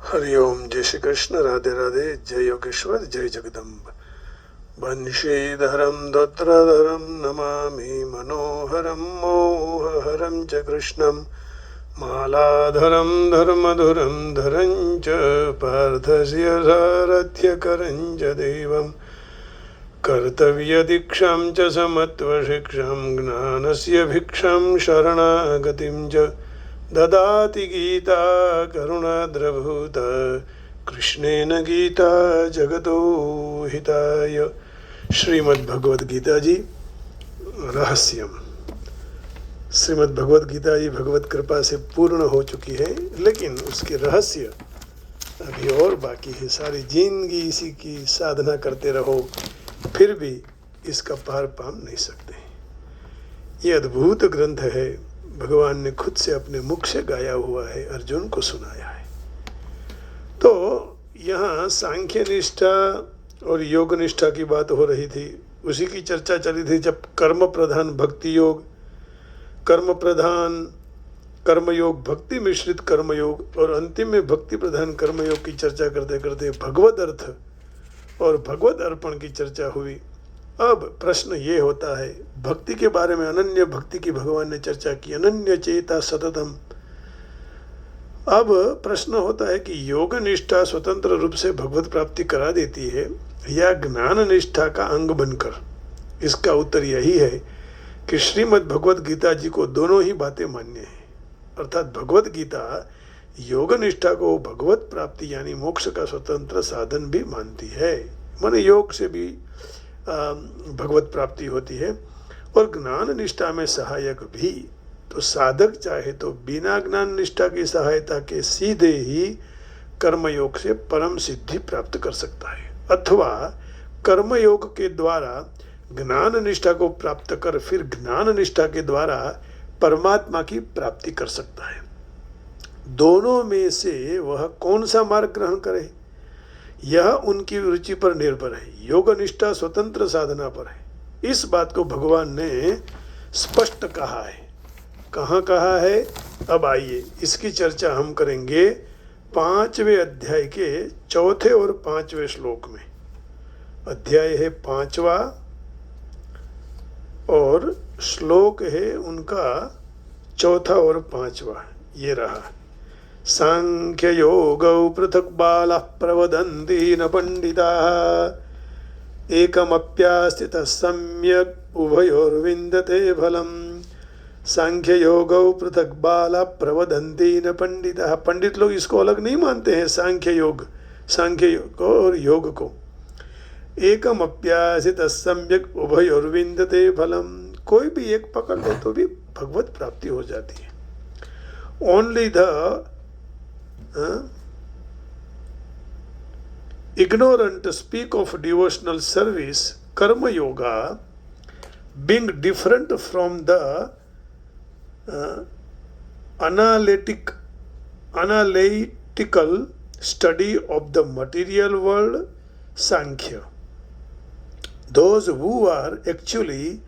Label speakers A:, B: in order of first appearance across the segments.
A: हरिओम। जय श्री कृष्ण। राधे राधे। जय योगेश्वर। जय जगदम्ब। बंशीधरम दत्रधरम नमामि मनोहरम मोहहरम च कृष्णम मालाधरम धर्मधुरम धरं च पार्थस्य सारथ्यकरं च देवम् कर्तव्यदीक्षां च समत्वशिक्षां ज्ञानस्य भिक्षां शरणागतिं च ददाति गीता करुणाद्रभूता कृष्णेन गीता जगतो हिताय। श्रीमद् भगवद गीता जी रहस्यम। श्रीमद् भगवद गीता जी भगवत कृपा से पूर्ण हो चुकी है, लेकिन उसके रहस्य अभी और बाकी है। सारी जिंदगी इसी की साधना करते रहो, फिर भी इसका पार पा नहीं सकते। ये अद्भुत ग्रंथ है, भगवान ने खुद से अपने मुख से गाया हुआ है, अर्जुन को सुनाया है। तो यहाँ सांख्य निष्ठा और योग निष्ठा की बात हो रही थी, उसी की चर्चा चली थी। जब कर्म प्रधान भक्ति योग, कर्म प्रधान कर्मयोग, भक्ति मिश्रित कर्मयोग, और अंतिम में भक्ति प्रधान कर्मयोग की चर्चा करते करते भगवद अर्थ और भगवद अर्पण की चर्चा हुई। अब प्रश्न ये होता है, भक्ति के बारे में अनन्य भक्ति की भगवान ने चर्चा की, अनन्य चेता सततम। अब प्रश्न होता है कि योग निष्ठा स्वतंत्र रूप से भगवत प्राप्ति करा देती है या ज्ञान निष्ठा का अंग बनकर। इसका उत्तर यही है कि श्रीमद् भगवद गीता जी को दोनों ही बातें मान्य है। अर्थात भगवद गीता योग निष्ठा को भगवत प्राप्ति यानी मोक्ष का स्वतंत्र साधन भी मानती है। माने योग से भी भगवत प्राप्ति होती है, और ज्ञान निष्ठा में सहायक भी। तो साधक चाहे तो बिना ज्ञान निष्ठा की सहायता के सीधे ही कर्मयोग से परम सिद्धि प्राप्त कर सकता है, अथवा कर्मयोग के द्वारा ज्ञान निष्ठा को प्राप्त कर फिर ज्ञान निष्ठा के द्वारा परमात्मा की प्राप्ति कर सकता है। दोनों में से वह कौन सा मार्ग ग्रहण करे, यह उनकी रुचि पर निर्भर है। योग निष्ठा स्वतंत्र साधना पर है। इस बात को भगवान ने स्पष्ट कहा है। कहाँ कहा है? अब आइए इसकी चर्चा हम करेंगे 5वें अध्याय के 4थे और 5वें श्लोक में। अध्याय है 5वां और श्लोक है उनका 4था और 5वां। ये रहा। सांख्य योगौ पृथक बालः प्रवदन्ति न पंडिताः एकमप्यास्थितः सम्यक् उभयोर्विन्दते फलम्। सांख्य योगौ पृथक बालः प्रवदन्ति न पंडिताः। पंडित लोग इसको अलग नहीं मानते हैं, सांख्य योग और योग को। एकमप्यास्थितः सम्यक् उभयोर्विन्दते फलम्। कोई भी एक पकड़ ले तो भी भगवत प्राप्ति हो जाती है। Only the ignorant speak of devotional service, karma yoga, being different from the analytical study of the material world, Sankhya. Those who are actually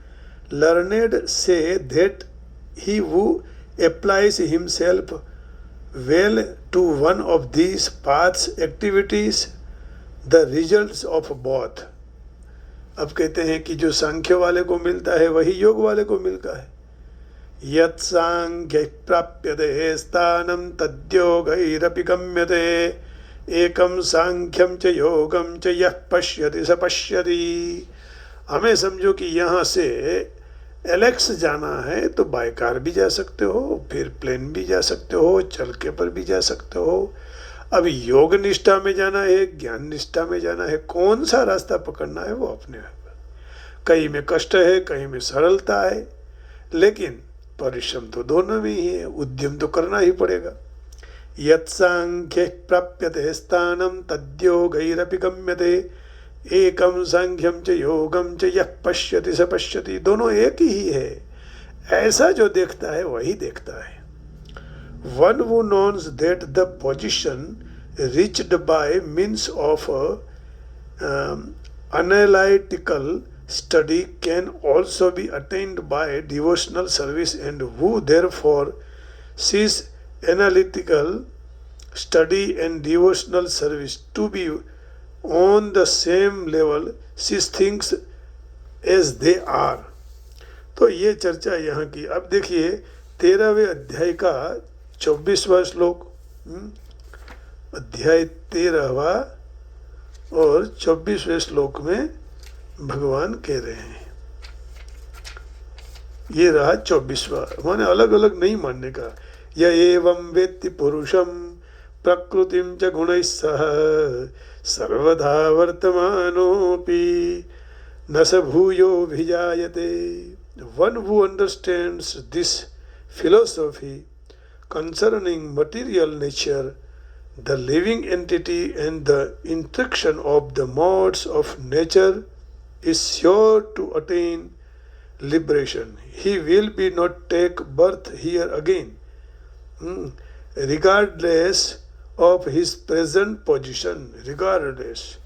A: learned say that he who applies himself well to one of these paths activities the results of both। अब कहते हैं कि जो सांख्य वाले को मिलता है वही योग वाले को मिलता है। यत् सांख्य प्राप्यते स्थानं तद्योगैरपि गम्यते एकम सांख्यम च योगम च यः पश्यति स पश्यति। हमें समझो कि यहाँ से एलेक्स जाना है तो बाय कार भी जा सकते हो, फिर प्लेन भी जा सकते हो, चल के पर भी जा सकते हो। अब योग निष्ठा में जाना है, ज्ञान निष्ठा में जाना है, कौन सा रास्ता पकड़ना है वो अपने ऊपर। कहीं में कष्ट है, कहीं में सरलता है, लेकिन परिश्रम तो दोनों में ही है, उद्यम तो करना ही पड़ेगा। यत् सांख्य प्राप्यते स्थानं तद्योगैरपि गम्यते एकम सांख्यम च योगम च यः पश्यति स पश्यति। दोनों एक ही है, ऐसा जो देखता है वही देखता है। One who knows that the position reached by means of analytical study can also be attained by devotional service, and who therefore sees analytical study and devotional service to be on the same level she thinks as they are. तो ये चर्चा यहाँ की। अब देखिए 13वें अध्याय का 24वां श्लोक। अध्याय 13वां और 24वें श्लोक में भगवान कह रहे हैं, ये रहा 24वां, माने अलग अलग नहीं मानने का। य एवं वेत्ति पुरुषम प्रकृतिम च गुणैः सह सर्वदा वर्तमानोऽपि न स भूयोऽभिजायते। One who understands this philosophy concerning material nature, the living entity and the interaction of the modes of nature is sure to attain liberation. He will be not take birth here again, regardless of his present position, regardless.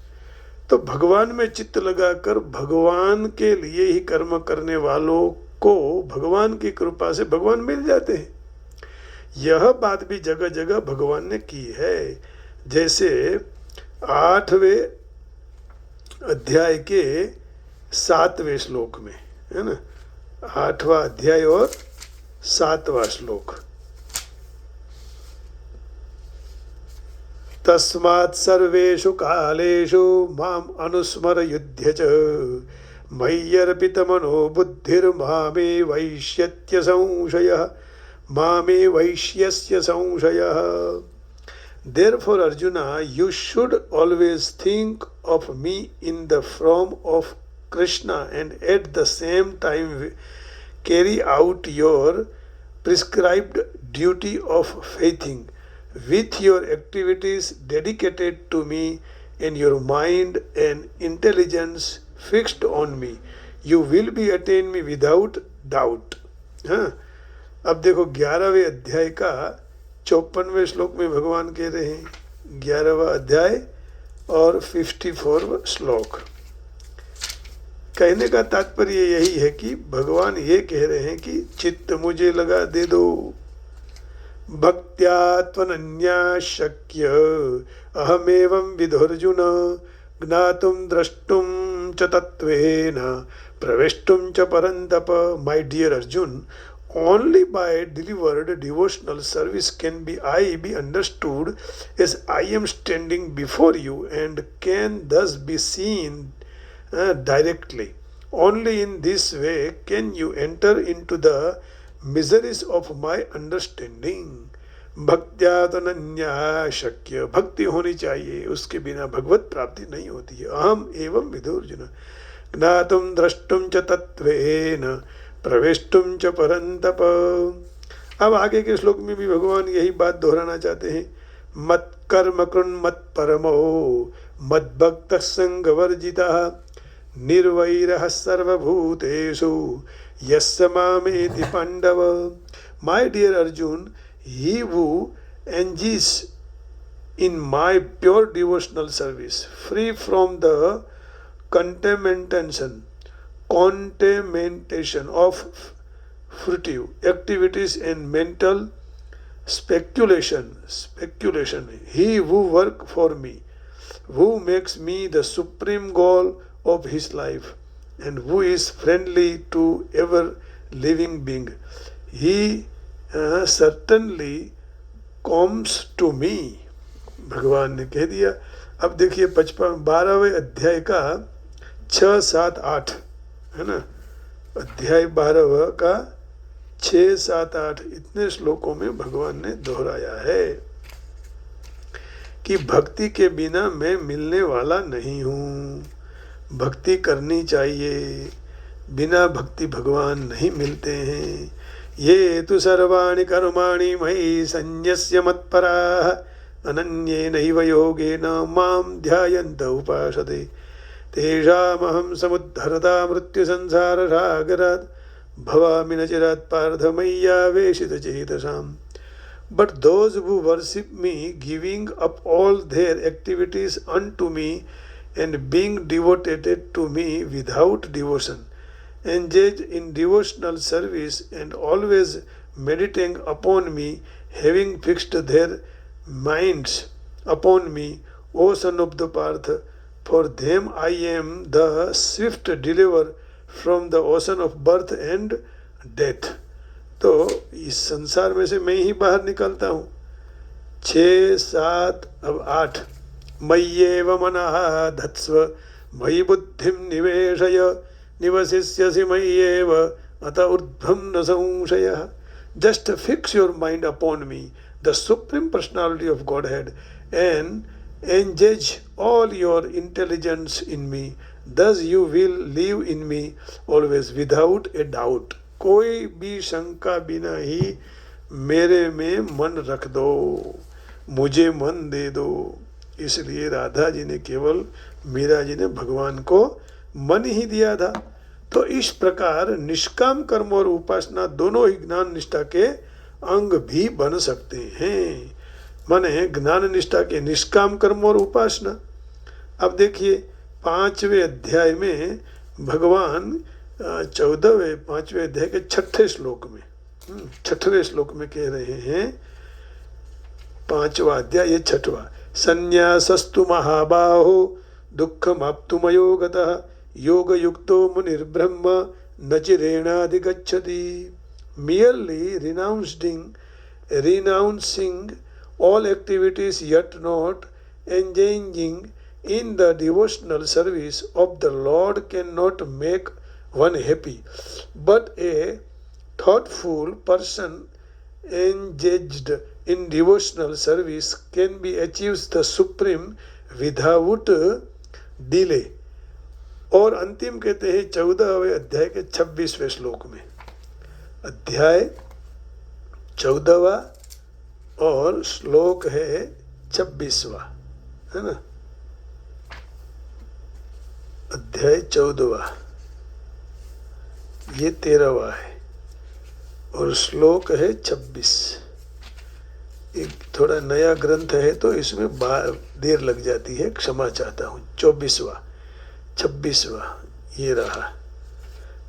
A: तो भगवान में चित्त लगाकर भगवान के लिए ही कर्म करने वालों को भगवान की कृपा से भगवान मिल जाते हैं। यह बात भी जगह जगह भगवान ने की है, जैसे 8वें अध्याय के 7वें श्लोक में, है ना, 8वां अध्याय और 7वां श्लोक। तस्मात् सर्वेषु कालेषु माम् अनुस्मरयुध्य च मय्यर्पितमनो बुद्धिर्मामे वैष्यत्य संशयः, मामे वैष्यस्य संशयः। Therefore, Arjuna, you should always think of me in the form of Krishna and at the same time carry out your prescribed duty of faithing with your activities dedicated to me and your mind and intelligence fixed on me. You will be attain me without doubt. हाँ, अब देखो 11वें अध्याय का 54वें श्लोक में भगवान कह रहे हैं, 11वां अध्याय और 54वां श्लोक। कहने का तात्पर्य यही है कि भगवान ये कह रहे हैं कि चित्त मुझे लगा दे दो, भक्त्या त्वनन्या शक्य अहमेवं विदुर्जुन ज्ञातुं द्रष्टुं च तत्त्वेन प्रवेष्टुं च परन्तप। My dear Arjun, only by delivered devotional service can I be understood as I am standing before you and can thus be seen directly. Only in this way can you enter into the miseries of my understanding. भक्त्या तनन्या शक्य, भक्ति होनी चाहिए, उसके बिना भगवत प्राप्ति नहीं होती है। अहम एवं विदुर्जुन ज्ञातुं द्रष्टुं च तत्त्वेन प्रवेष्टुं च परन्तप। अब आगे के श्लोक में भी भगवान यही बात दोहराना चाहते हैं। मत कर्म कृन् मत परमो मद्भक्तः संगवर्जितः निर्वैरः सर्वभूतेषु यस्य मामेति Pandav. My dear Arjun, he who engages in my pure devotional service, free from the contamination of fruitive activities and mental speculation, he who works for me, who makes me the supreme goal of his life, and who is friendly to ever living being, he certainly comes to me। भगवान ने कह दिया। अब देखिए 12वें अध्याय का 6, 7, 8, है ना, अध्याय 12 का 6, 7, 8 इतने श्लोकों में भगवान ने दोहराया है कि भक्ति के बिना मैं मिलने वाला नहीं हूँ, भक्ति करनी चाहिए, बिना भक्ति भगवान नहीं मिलते हैं। ये तु सर्वाणि कर्माणि मयि सन्न्यस्य मत्पराः अनन्येनैव योगेन मां ध्यायन्त उपासते तेषामहं समुद्धरता मृत्युसंसारसागरात् भवामि न चिरात् Partha मय्यावेशितचेतसाम्। But those who worship me, giving up all their activities unto me and being devoted to me without devotion, engage in devotional service and always meditating upon me, having fixed their minds upon me, O son of the Parth. For them I am the swift deliverer from the ocean of birth and death. तो इस संसार में से मैं ही बाहर निकलता हूँ. 6, 7, अब 8. मय्येव मनः धत्स्व मयि बुद्धिं निवेशय निवसिष्यसि मय्येव अत ऊर्ध्वं न संशयः. Just fix your mind upon me, the Supreme Personality of Godhead, and engage all your intelligence in me. Thus you will live in me always without a doubt. कोई भी शंका बिना ही मेरे में मन रख दो, मुझे मन दे दो. इसलिए राधा जी ने केवल मीरा जी ने भगवान को मन ही दिया था. तो इस प्रकार निष्काम कर्म और उपासना दोनों ही ज्ञान निष्ठा के अंग भी बन सकते हैं. माने ज्ञान निष्ठा के निष्काम कर्म और उपासना. अब देखिए 5वें अध्याय में भगवान 5वें अध्याय के 6ठे श्लोक में 6वें श्लोक में कह रहे हैं, 5वां अध्याय ये 6वां. संन्यासस्तु महाबाहो दुःखमाप्तुमयो गतः योग युक्तो मुनिर्ब्रह्म न चिरेणाधिगच्छति. Merely renouncing all activities yet not engaging in the devotional service of the Lord cannot make one happy, but a thoughtful person engaged in devotional service can be achieves the supreme without delay. और अंतिम कहते हैं 14वें अध्याय के 26वें श्लोक में. अध्याय 14वां और श्लोक है 26वां, है ना. अध्याय 14वां ये 13वां है और श्लोक है 26. एक थोड़ा नया ग्रंथ है तो इसमें देर लग जाती है, क्षमा चाहता हूँ. 24वां 26वां ये रहा.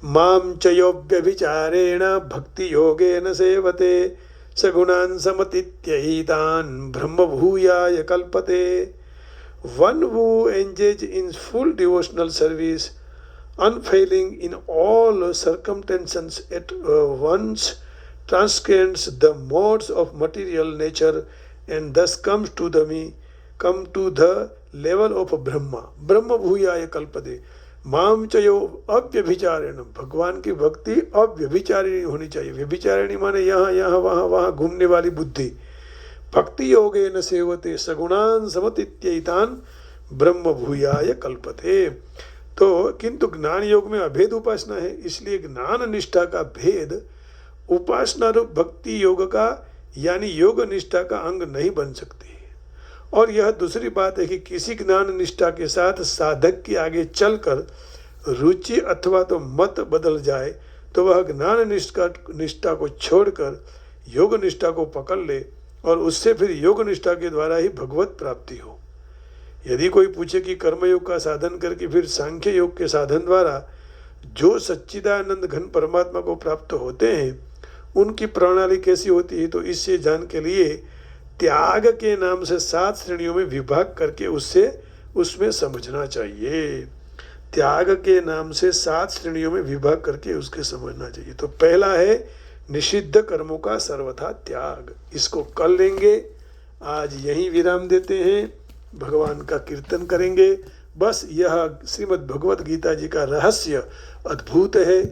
A: मां च यो व्यभिचारेण भक्ति योगेन सेवते सगुणान् समतीत्यैतान् ब्रह्म भूयाय कल्पते. One who engages in full devotional service, unfailing in all circumstances, at once transcends the modes of material nature and thus come to the level of Brahma. Brahma bhuyaya kalpade. माम चयो अव्यभिचारिणी. भगवान की भक्ति अव्यभिचारिणी होनी चाहिए. व्यभिचारिणी माने यहाँ यहाँ वहाँ वहाँ घूमने वाली बुद्धि. भक्ति योगेन सेवते सगुणान् समतीत्यैतान् ब्रह्म भूयाय कल्पते. तो किंतु ज्ञान योग में अभेद उपासना है, इसलिए ज्ञान निष्ठा का भेद उपासना रूप भक्ति योग का यानी योग निष्ठा का अंग नहीं बन सकती. और यह दूसरी बात है कि किसी ज्ञान निष्ठा के साथ साधक के आगे चलकर रुचि अथवा तो मत बदल जाए तो वह ज्ञान निष्ठा को छोड़कर योग निष्ठा को पकड़ ले और उससे फिर योग निष्ठा के द्वारा ही भगवत प्राप्ति हो. यदि कोई पूछे कि कर्मयोग का साधन करके फिर सांख्य योग के साधन द्वारा जो सच्चिदानंद घन परमात्मा को प्राप्त होते हैं उनकी प्रणाली कैसी होती है, तो इससे जान के लिए त्याग के नाम से 7 श्रेणियों में विभाग करके उसमें समझना चाहिए. त्याग के नाम से 7 श्रेणियों में विभाग करके उसके समझना चाहिए. तो पहला है निषिद्ध कर्मों का सर्वथा त्याग. इसको कर लेंगे. आज यहीं विराम देते हैं. भगवान का कीर्तन करेंगे. बस यह श्रीमद् भगवत गीता जी का रहस्य अद्भुत है,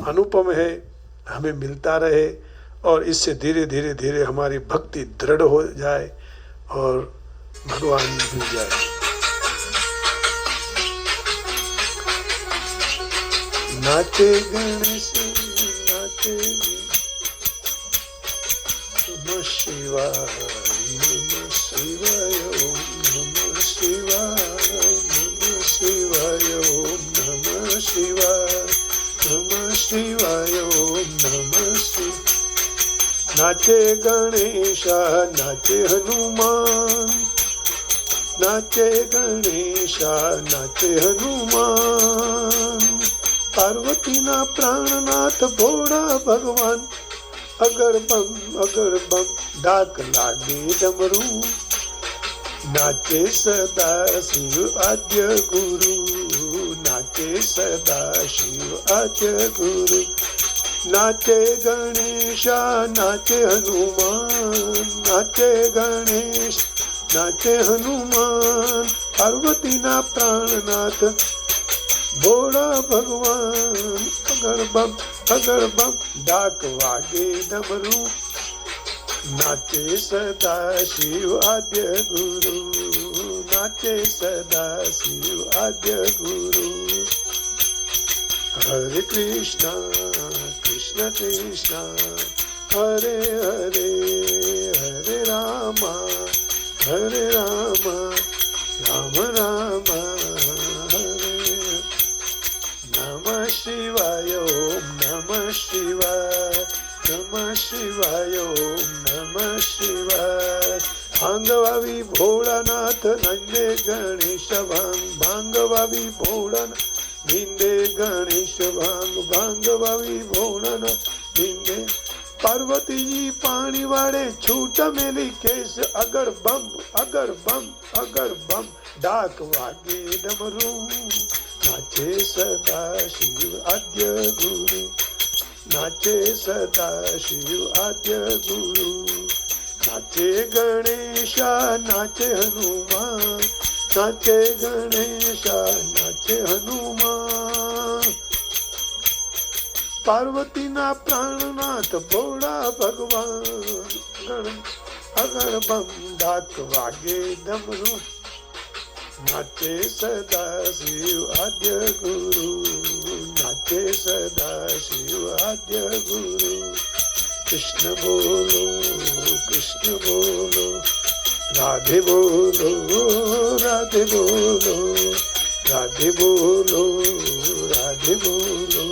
A: अनुपम है, हमें मिलता रहे और इससे धीरे धीरे धीरे हमारी भक्ति दृढ़ हो जाए और भगवान मिल जाए. नाचे गणेश नाचे नमः शिवाय नमः शिवाय नमः शिवाय नमः शिवाय नमः शिवाय नमः शिवाय नमः शिवाय. नाचे गणेशा नाचे हनुमान नाचे गणेशा नाचे हनुमान. पार्वती ना प्राणनाथ भोळा भगवान અગર બમ ડાક લાગે ડમરું, નાચે સદા શિવ આદ્ય ગુરુ, નાચે સદા શિવ આદ્ય ગુરુ, નાચે ગણેશા નાચે હનુમાન, નાચે ગણેશ નાચે હનુમાન, પાર્વતીના પ્રાણનાથ ભોળા ભગવાન. અગર બમ ડાક વાગે ડમરું, નાચે સદા શિવ આદ્ય ગુરુ, નાચે સદા શિવ આદ્ય ગુરુ. હરે કૃષ્ણ કૃષ્ણ કૃષ્ણ હરે હરે, હરે રામા રામ રામ હરે. નમઃ શિવાય ઓમ નમઃ શિવાય, નમઃ શિવાય ઓમ નમઃ શિવાય. ભાંગવાવી ભોળાનાથ નંદે ગણેશ ભાંગ, ભાંગવાવી ભોળાનાથ નિંદે ગણેશ ભાંગ, ભાંગવાવી ભોળાનાથ નિંદે. પાર્વતીજી પાણી વાળે છૂટ મેલી કેસ, અગર બમ ડાક વાગે ડમરું, નાચે સદા શિવ આદ્ય ગુરુ, નાચે સદા શિવ આદ્ય ગુરુ, નાચે ગણેશા નાચે હનુમાન, નાચે ગણેશા નાચે હનુમાન, પાર્વતીના પ્રાણનાથ ભોળા ભગવાન. અગર બમ ડાક વાગે ડમરું, નાચે સદા શિવ આદ્ય ગુરુ, નાચે સદા શિવ આદ્ય ગુરુ. કૃષ્ણ બોલો કૃષ્ણ બોલો, રાધે બોલો રાધે બોલો, રાધે બોલો રાધે બોલો.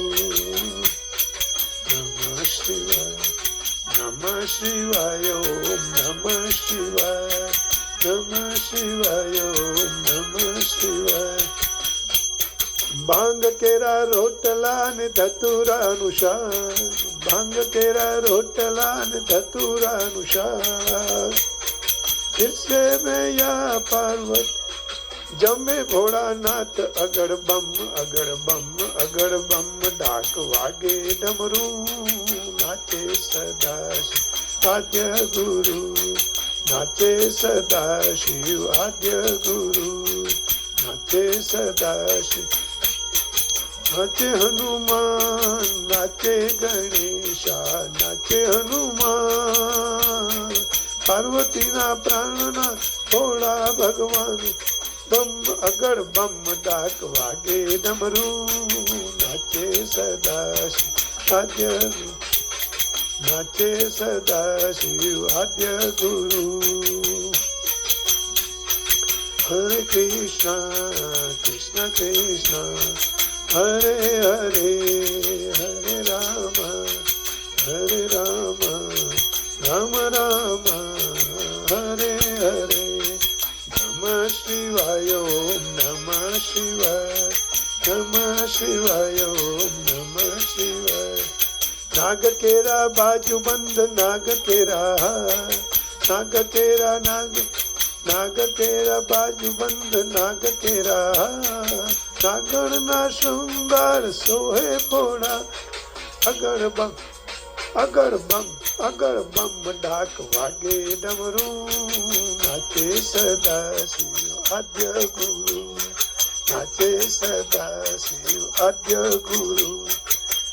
A: નમઃ શિવાય ઓમ નમઃ શિવાય, નમઃ શિવાય ઓમ નમઃ શિવાય. ભાંગ કેરા રોટલા ને ધતુરાનું શાક, ભાંગ કેરા રોટલા ને ધતુરાનું શાક. इससे में या पार्वत जमे भोलानाथ. अगड़ बम डाक वागे डमरू, नाचे सदा आद्य गुरु, नाचे सदा शिव आद्य गुरु, नाचे सदा शिव. नाचे हनुमान नाचे गणेशा नाचे हनुमान, पार्वतीना प्राणना भोळा भगवान. बम अगड़ बम डाक वागे डमरू, नाचे सदा आद्य, नाचे सदा शिव आद्य गुरु. हरे कृष्णा कृष्ण कृष्ण हरे हरे, हरे राम राम राम हरे हरे. नमः शिवाय ओम नमः शिवाय, नमः शिवाय ओम नमः शिवाय. नाग केरा बाजू बंद नाग केरा, नाग केरा नाग केरा बाजू बंद नाग केरा. नागण ना श्रृंगार सोहे पोड़ा. अगड़ बम डाक वागे डमरू, नाचे सदा शिव आद्य गुरु, नाचे सदा शिव आद्य गुरु.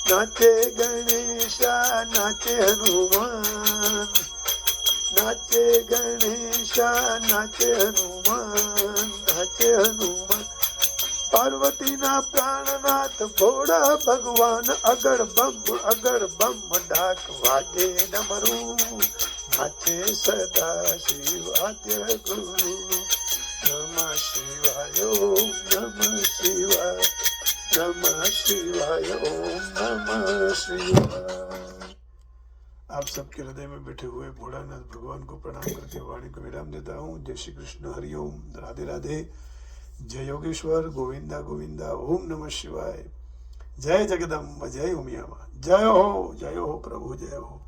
A: नाचे गणेशा नाचे हनुमान, नाचे गणेशा नाचे हनुमान, नाचे हनुमान. पार्वतीना प्राणनाथ भोळा भगवान. अगड़ बम डाक वागे डमरू, नाचे सदा शिव आद्य गुरु. नमः शिवाय ओम नमः शिवाय, नमः शिवाय ओम नमः शिवाय. आप सबके हृदय में बैठे हुए भोलानाथ भगवान को प्रणाम करके वाणी को विराम देता हूँ. जय श्री कृष्ण, हरिओम, राधे राधे. जय योगेश्वर, गोविंदा गोविंदा, ओम नमः शिवाय. जय जगदम्ब, जय उमिया, जय हो प्रभु, जय हो.